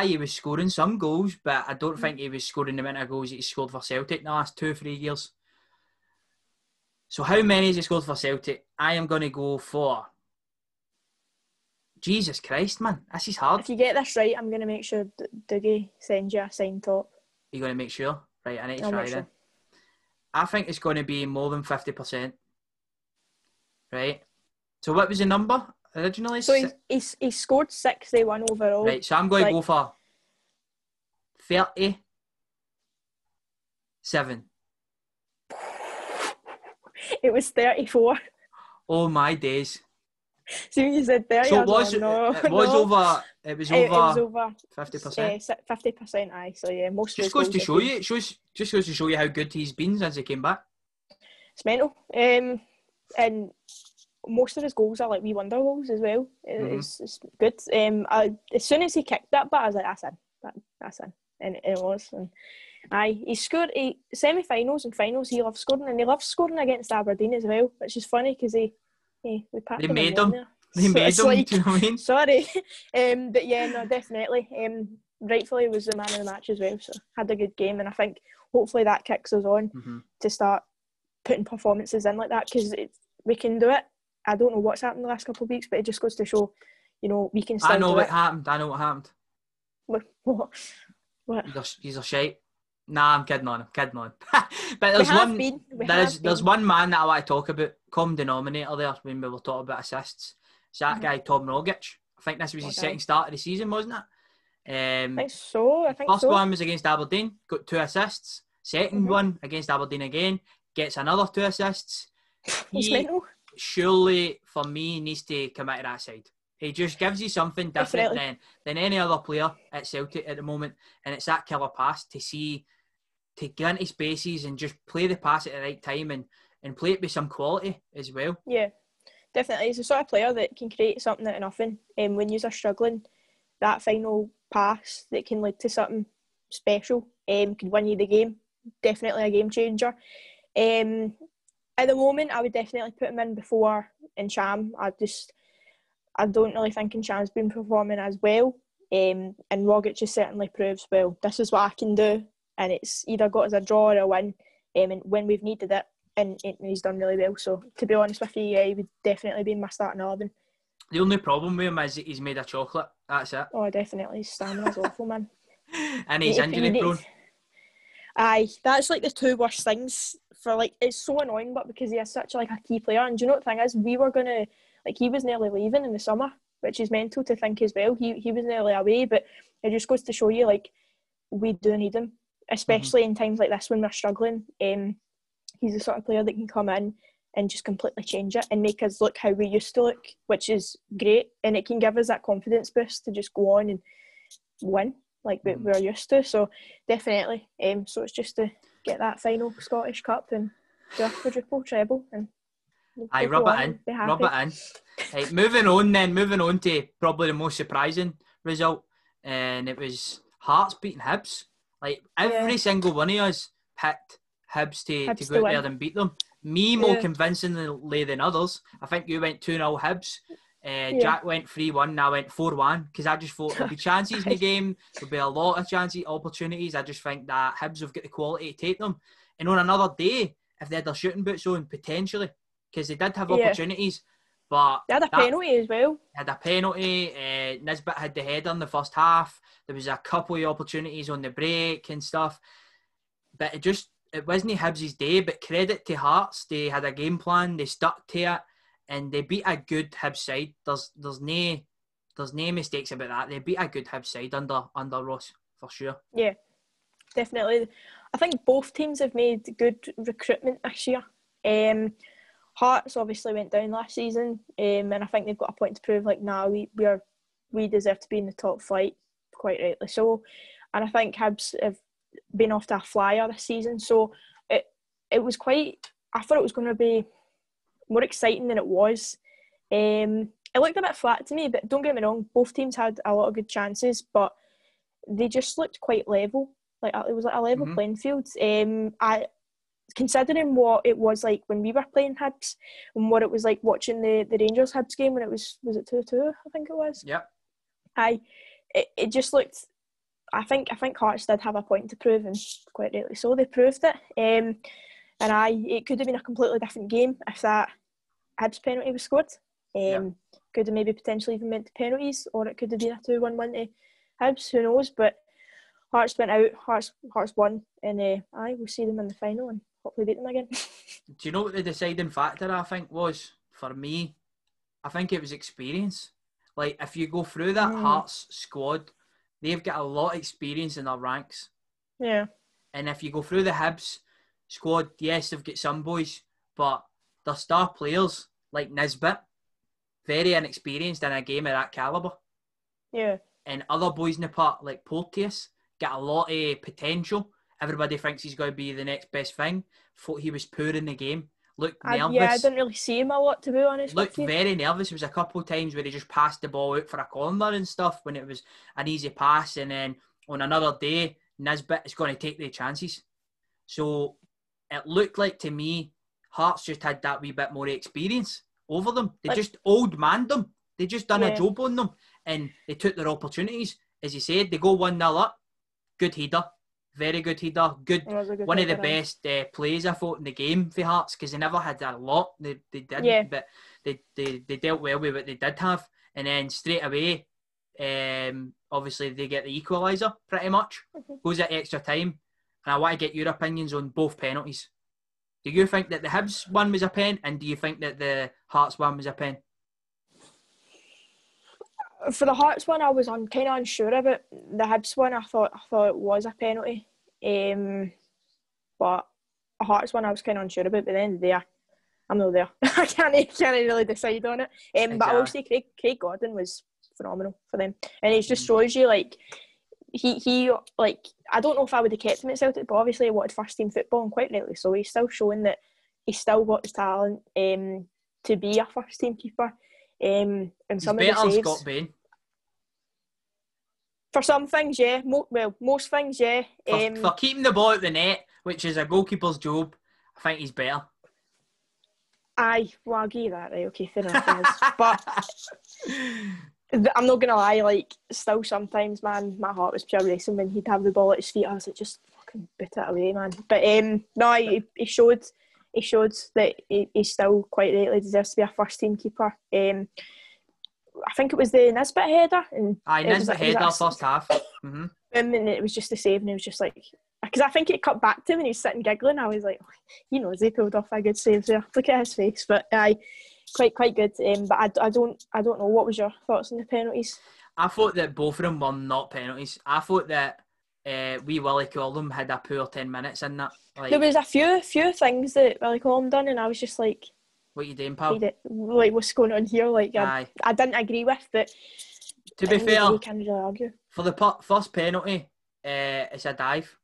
he was scoring some goals, but I don't think he was scoring the amount of goals that he scored for Celtic in the last 2-3 years. So how many has he scored for Celtic? I am going to go for... Jesus Christ, man. This is hard. If you get this right, I'm going to make sure Dougie sends you a signed top. You're going to make sure? Right, I need to I'll try then. I think it's going to be more than 50%. Right? So what was the number originally? So he scored 61 overall. Right, so I'm going to go for 37. It was 34. Oh my days. So you said 30. So it was over 50%. 50%, aye. So yeah, most just goes to show you. Just goes to show you how good he's been since he came back. It's mental. And most of his goals are like wee wonder goals as well. It's good. As soon as he kicked that, but I was like, that's in, and it was. And he scored semi-finals and finals. He loves scoring, and he loves scoring against Aberdeen as well, which is funny because we packed him. They made him. They made him. Like, do you know what I mean? Sorry, but yeah, no, definitely. Rightfully was the man of the match as well. So had a good game, and I think hopefully that kicks us on to start putting performances in like that, because we can do it. I don't know what's happened the last couple of weeks, but it just goes to show, we can still do it. I know what happened. What? He's a shite. Nah, I'm kidding on. But there's one man that I want to talk about, common denominator there when we were talking about assists. It's that guy, Tom Rogic. I think this was his second start of the season, wasn't it? I think so. First one was against Aberdeen, got 2 assists. Second one against Aberdeen again, gets another 2 assists. He surely, for me, needs to come out of that side. He just gives you something different than any other player at Celtic at the moment, and it's that killer pass to get into spaces and just play the pass at the right time and play it with some quality as well. Yeah, definitely. He's the sort of player that can create something out of nothing. When you're struggling, that final pass that can lead to something special could win you the game. Definitely a game changer. At the moment, I would definitely put him in before Encham. I don't really think Encham's been performing as well. And Rogic just certainly proves, well, this is what I can do, and it's either got us a draw or a win, and when we've needed it, and he's done really well. So to be honest with you, yeah, he would definitely be in my starting 11. The only problem with him is that he's made of chocolate. That's it. Oh, definitely. His stamina's awful, man. And he's injury prone. Aye, that's like the two worst things for, like, it's so annoying, but because he is such like a key player, and do you know what the thing is, we were gonna, like, he was nearly leaving in the summer, which is mental to think as well. He was nearly away, but it just goes to show you, like, we do need him, especially in times like this when we're struggling. He's the sort of player that can come in and just completely change it and make us look how we used to look, which is great, and it can give us that confidence boost to just go on and win like we're used to. So definitely, so it's just to get that final Scottish Cup and do a quadruple treble, and aye, rub it in. Right, moving on to probably the most surprising result, and it was Hearts beating Hibs. Like, every single one of us picked Hibs to go out there and beat them. Me more convincingly than others. I think you went 2-0 Hibs. Jack went 3-1, and I went 4-1, because I just thought there'll be chances in the game. There'll be a lot of chances, opportunities. I just think that Hibs have got the quality to take them. And on another day, if they had their shooting boots on, potentially, because they did have opportunities. But they had a penalty as well. Had a penalty. Nisbet had the header in the first half. There was a couple of opportunities on the break and stuff. But it wasn't Hibs' day. But credit to Hearts. They had a game plan. They stuck to it. And they beat a good Hibs side. There's no mistakes about that. They beat a good Hibs side under Ross, for sure. Yeah, definitely. I think both teams have made good recruitment this year. Hearts obviously went down last season, and I think they've got a point to prove. Like, now we deserve to be in the top flight, quite rightly so. And I think Hibs have been off to a flyer this season. So it was quite. I thought it was going to be more exciting than it was. It looked a bit flat to me, but don't get me wrong, both teams had a lot of good chances, but they just looked quite level. Like, it was like a level playing field. Considering what it was like when we were playing Hibs, and what it was like watching the Rangers Hibs game when it was it 2-2, I think it was. Yeah. It just looked. I think Hearts did have a point to prove, and quite rightly so, they proved it. It could have been a completely different game if that Hibs penalty was scored. Could have maybe potentially even went to penalties, or it could have been a 2-1 win to Hibs, who knows. But Hearts went out, Hearts won, and we'll see them in the final and hopefully beat them again. Do you know what the deciding factor, I think, was for me? I think it was experience. Like, if you go through that Hearts squad, they've got a lot of experience in their ranks. Yeah. And if you go through the Hibs squad, yes, they've got some boys, but their star players like Nisbet, very inexperienced in a game of that calibre. Yeah. And other boys in the part like Porteous got a lot of potential. Everybody thinks he's going to be the next best thing. Thought he was poor in the game. Looked nervous. Yeah, I didn't really see him a lot, to be honest. Looked very nervous. There was a couple of times where he just passed the ball out for a corner and stuff when it was an easy pass. And then on another day, Nisbet is going to take the chances. So it looked like to me, Hearts just had that wee bit more experience over them. They just old-manned them. They just done a job on them. And they took their opportunities. As you said, they go 1-0 up. Good header. Very good header. One of the best plays, I thought, in the game for Hearts, because they never had a lot. They didn't, but they dealt well with what they did have. And then straight away, obviously they get the equaliser pretty much. Goes at extra time. And I want to get your opinions on both penalties. Do you think that the Hibs one was a pen, and do you think that the Hearts one was a pen? For the Hearts one, I was kind of unsure about. The Hibs one, I thought it was a penalty. But the Hearts one, I was kind of unsure about. But at the end of the day, I'm not there. I can't really decide on it. Exactly. But I will say Craig Gordon was phenomenal for them, and it just shows you, like, he like, I don't know if I would have kept him at Celtic, but obviously he wanted first team football, and quite rightly so. He's still showing that he's still got the talent to be a first team keeper. And some of the saves. Scott Bain. For some things, yeah. Most things, yeah. For keeping the ball out the net, which is a goalkeeper's job, I think he's better. Aye, well, I'll give you that, right? Okay, fair enough. But I'm not gonna lie, like still sometimes, man, my heart was pure racing when he'd have the ball at his feet. I was like, just fucking put it away, man. But no, he showed that he still quite rightly deserves to be a first team keeper. I think it was the Nisbet header, and Nisbet header first half. Mm-hmm. And it was just the save, and it was just like, because I think it cut back to him and he was sitting giggling. I was like, he knows he pulled off a good save there. Look at his face. But quite good. But I don't know. What was your thoughts on the penalties? I thought that both of them were not penalties. I thought that wee Willie Collum had a poor 10 minutes in that. Like, there was a few things that Willie Collum done, and I was just like, what you doing, pal? Like, what's going on here? Like, I didn't agree with, but to be fair, you can't really argue. For the first penalty, it's a dive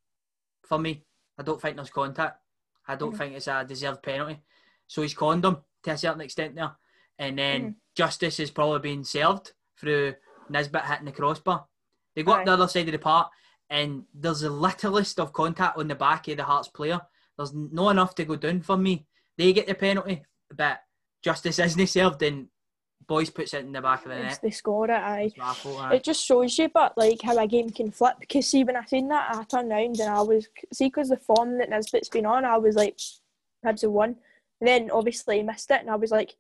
for me. I don't think there's contact. I don't think it's a deserved penalty. So he's conned him to a certain extent there. And then justice is probably being served through Nisbet hitting the crossbar. They go up the other side of the park, and there's a littlest of contact on the back of the Hearts player. There's not enough to go down for me. They get the penalty, but justice isn't served, and Boys puts it in the back of the net. They score it, It just shows you, but like, how a game can flip. Because see, when I seen that, I turned round and I was, because the form that Nisbet's been on, I was like, Hibs have won. And then obviously he missed it, and I was like,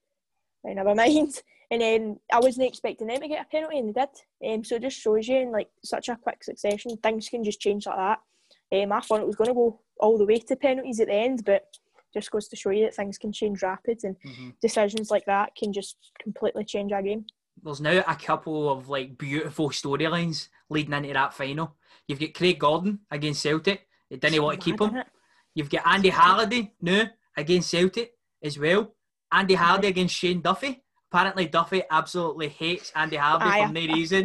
right, never mind. And then I wasn't expecting them to get a penalty, and they did. So it just shows you in like such a quick succession, things can just change like that. I thought it was going to go all the way to penalties at the end, but just goes to show you that things can change rapid, and decisions like that can just completely change a game. There's now a couple of like beautiful storylines leading into that final. You've got Craig Gordon against Celtic. They didn't want to keep him. You've got Andy Halliday now against Celtic as well. Andy Halliday against Shane Duffy. Apparently Duffy absolutely hates Andy Halliday for no reason.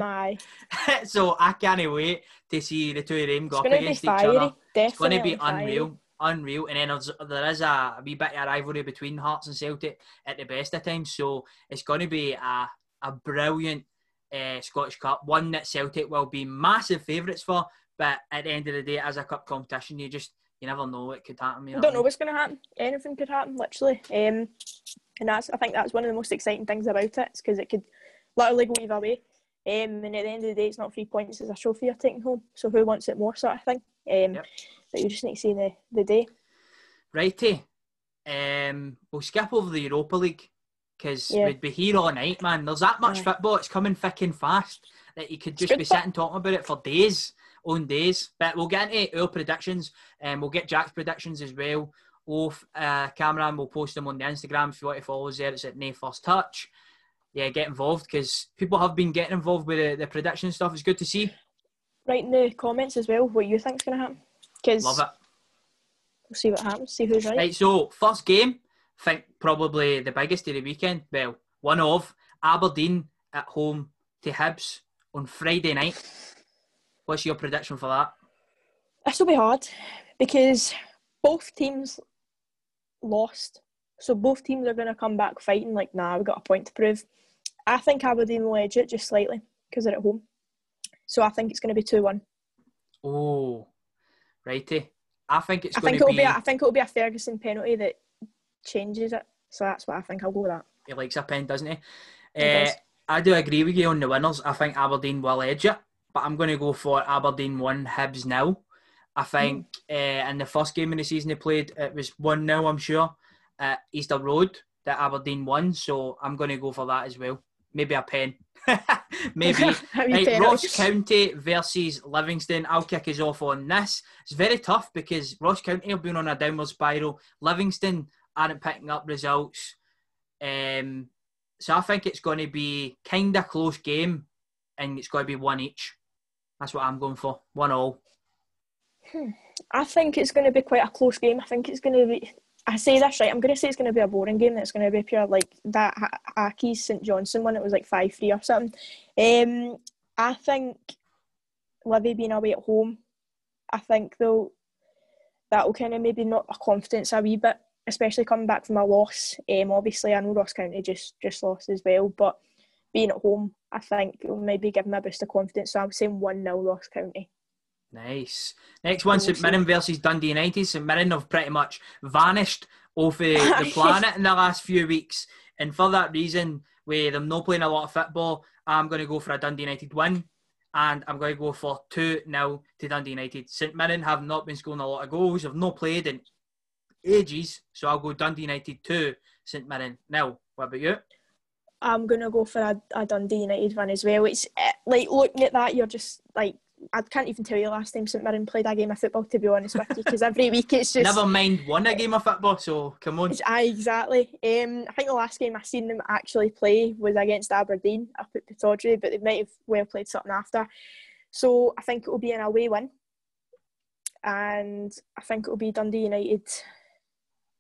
So I can't wait to see the two of them go up against each other. It's going to be unreal. And then there is a wee bit of rivalry between Hearts and Celtic at the best of times, so it's going to be a brilliant Scottish Cup, one that Celtic will be massive favourites for, but at the end of the day, as a cup competition, you never know what could happen. You don't know what's going to happen. Anything could happen, literally. And I think that's one of the most exciting things about it, because it could literally go either way. And at the end of the day, it's not 3 points, it's a trophy you're taking home, so who wants it more, sort of thing. But you just need to see the day. Righty. We'll skip over the Europa League, because we'd be here all night, man. There's that much football. It's coming thick and fast that you could just be sitting talking about it for days on days. But we'll get into our predictions, and we'll get Jack's predictions as well. Cameron will post them on the Instagram if you want to follow us there. It's at Nay First Touch. Yeah, get involved, because people have been getting involved with the prediction stuff. It's good to see. Write in the comments as well what you think's going to happen. Love it. We'll see what happens, see who's right. Right, so first game, I think probably the biggest of the weekend. Well, one of Aberdeen at home to Hibs on Friday night. What's your prediction for that? This will be hard, because both teams lost. So both teams are going to come back fighting like, nah, we've got a point to prove. I think Aberdeen will edge it just slightly because they're at home. So I think it's going to be 2-1. Oh, righty. I think it'll be a Ferguson penalty that changes it. So that's what I think. I'll go with that. He likes a pen, doesn't he? I do agree with you on the winners. I think Aberdeen will edge it, but I'm going to go for Aberdeen 1, Hibs 0. I think in the first game of the season they played, it was 1-0, I'm sure, at Easter Road that Aberdeen won. So I'm going to go for that as well. Maybe a pen. Maybe. Right, Ross County versus Livingston. I'll kick us off on this. It's very tough because Ross County have been on a downward spiral. Livingston aren't picking up results. So I think it's going to be kind of close game, and it's going to be 1 each. That's what I'm going for. 1-1. I think it's going to be quite a close game. I think it's going to be... I say this right. I'm going to say it's going to be a boring game. That's going to be pure like that Aki's St Johnstone one. It was like 5-3 or something. I think Livy being away at home, I think though that will kind of maybe knock our confidence a wee bit, especially coming back from a loss. Obviously, I know Ross County just lost as well, but being at home, I think it will maybe give them a boost of confidence. So I'm saying 1-0 Ross County. Nice. Next one, St Mirren versus Dundee United. St Mirren have pretty much vanished off the planet in the last few weeks. And for that reason, with them not playing a lot of football, I'm going to go for a Dundee United win. And I'm going to go for 2-0 to Dundee United. St Mirren have not been scoring a lot of goals. Have not played in ages. So I'll go Dundee United 2, St Mirren 0. What about you? I'm going to go for a Dundee United win as well. It's like, looking at that, you're just like, I can't even tell you last time St Mirren played a game of football, to be honest with you, because every week it's just... Never mind won a game of football, so come on. Exactly. I think the last game I seen them actually play was against Aberdeen up at Pittodrie, but they might have well played something after. So I think it will be an away win. And I think it will be Dundee United.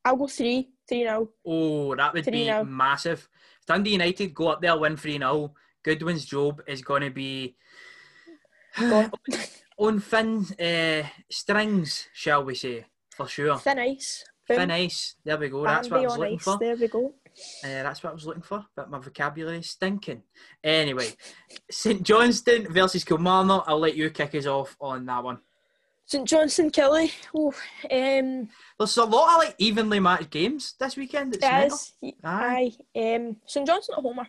I'll go 3-0. Oh, that would 3-0. Be massive. If Dundee United go up there, win 3-0, Goodwin's job is going to be... on thin strings, shall we say, for sure. Thin ice. Thin ice. There we go. That's what I was looking for. There we go. That's what I was looking for, but my vocabulary is stinking. Anyway, St Johnstone versus Kilmarnock. I'll let you kick us off on that one. St Johnstone, Killie. There's a lot of like evenly matched games this weekend. It's Aye. St Johnstone at home are,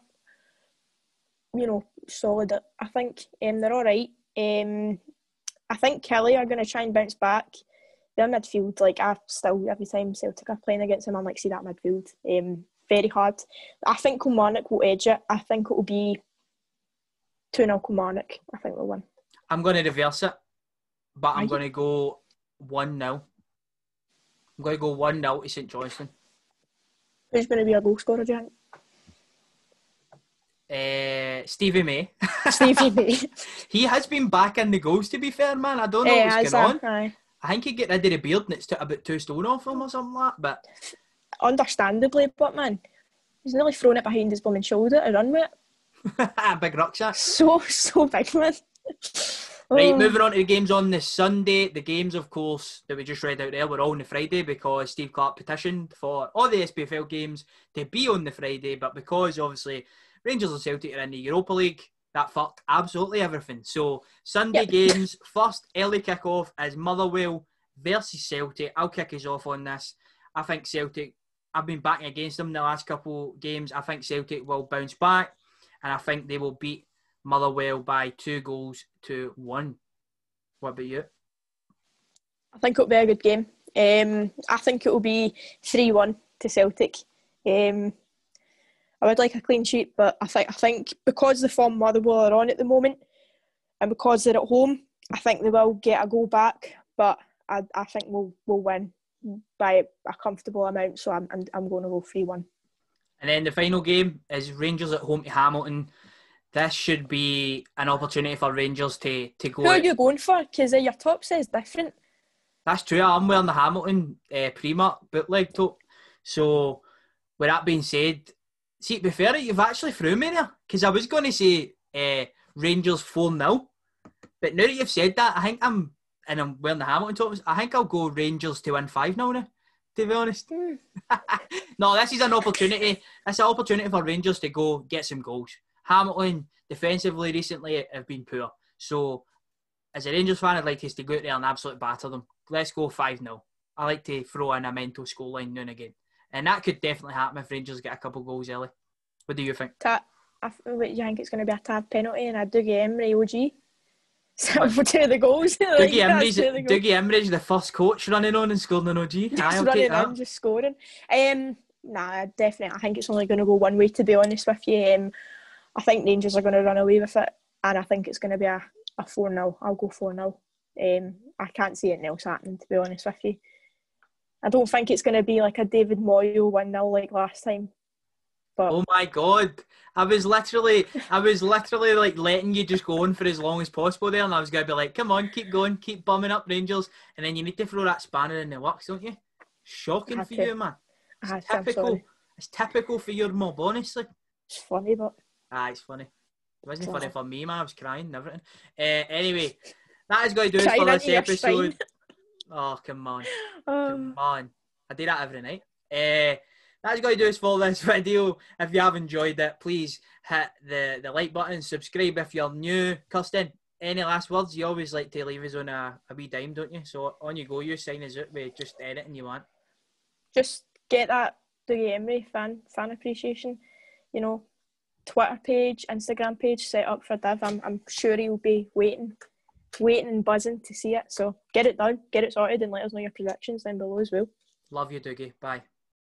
solid. I think they're all right. I think Killie are going to try and bounce back. Their midfield, every time Celtic are playing against them, I'm like, see that midfield. Very hard. I think Kilmarnock will edge it. I think it will be 2-0 Kilmarnock. I think they'll win. I'm going to reverse it, but I'm going to go 1-0. I'm going to go 1-0 to St Johnstone. Who's going to be a goal scorer, do you think? Stevie May. Stevie May. He has been back in the goals, to be fair, man. I don't know what's going on. Aye. I think he get rid of the beard and it's took about 2 stone off him or something like that. But understandably, but man, he's nearly thrown it behind his blooming shoulder to run with it. Big rucksack. So big, man. Right, moving on to the games on this Sunday. The games, of course, that we just read out there were all on the Friday because Steve Clark petitioned for all the SPFL games to be on the Friday, but because obviously Rangers and Celtic are in the Europa League, that fucked absolutely everything. So Sunday games, first early kick-off is Motherwell versus Celtic. I'll kick us off on this. I think Celtic, I've been backing against them the last couple games. I think Celtic will bounce back and I think they will beat Motherwell by 2-1. What about you? I think it'll be a good game. I think it will be 3-1 to Celtic. I would like a clean sheet, but I think because the form Motherwell are on at the moment, and because they're at home, I think they will get a goal back. But I think we'll win by a comfortable amount. So I'm going to go 3-1. And then the final game is Rangers at home to Hamilton. This should be an opportunity for Rangers to go. Who are you going for? Because your top says different. That's true. I'm wearing the Hamilton Prima bootleg top. So with that being said, see, to be fair, you've actually threw me there. Because I was going to say Rangers 4-0. But now that you've said that, I'm wearing the Hamilton tops, I think I'll go Rangers to win 5-0 now, to be honest. No, this is an opportunity. It's an opportunity for Rangers to go get some goals. Hamilton, defensively, recently have been poor. So, as a Rangers fan, I'd like us to go out there and absolutely batter them. Let's go 5-0. I like to throw in a mental scoreline now and again. And that could definitely happen if Rangers get a couple of goals early. What do you think? What do you think it's going to be a tad penalty and a Dougie Emery OG? For 2 of the goals. Dougie Emery's the first coach running on and scoring an OG. Just running on, just scoring. Nah, definitely. I think it's only going to go one way, to be honest with you. I think Rangers are going to run away with it, and I think it's going to be a 4-0. I'll go 4-0. I can't see anything else happening, to be honest with you. I don't think it's going to be like a David Moyle 1-0 like last time. But oh my God. I was literally like letting you just go on for as long as possible there, and I was going to be like, come on, keep going, keep bumming up Rangers, and then you need to throw that spanner in the works, don't you? Shocking for you, man. It's typical. It's typical for your mob, honestly. It's funny, but... It's funny. It wasn't funny for me, man. I was crying and everything. Anyway, that is going to do it for this episode. Oh, come on. Come on. I do that every night. That's going to do us for this video. If you have enjoyed it, please hit the like button, subscribe if you're new. Kirsten, any last words? You always like to leave us on a wee dime, don't you? So on you go, you sign us out with just anything you want. Just get that Dougie Emery fan appreciation, you know, Twitter page, Instagram page set up for Div. I'm sure he'll be waiting and buzzing to see it. So get it done, get it sorted, and let us know your predictions down below as well. Love you, Dougie. Bye.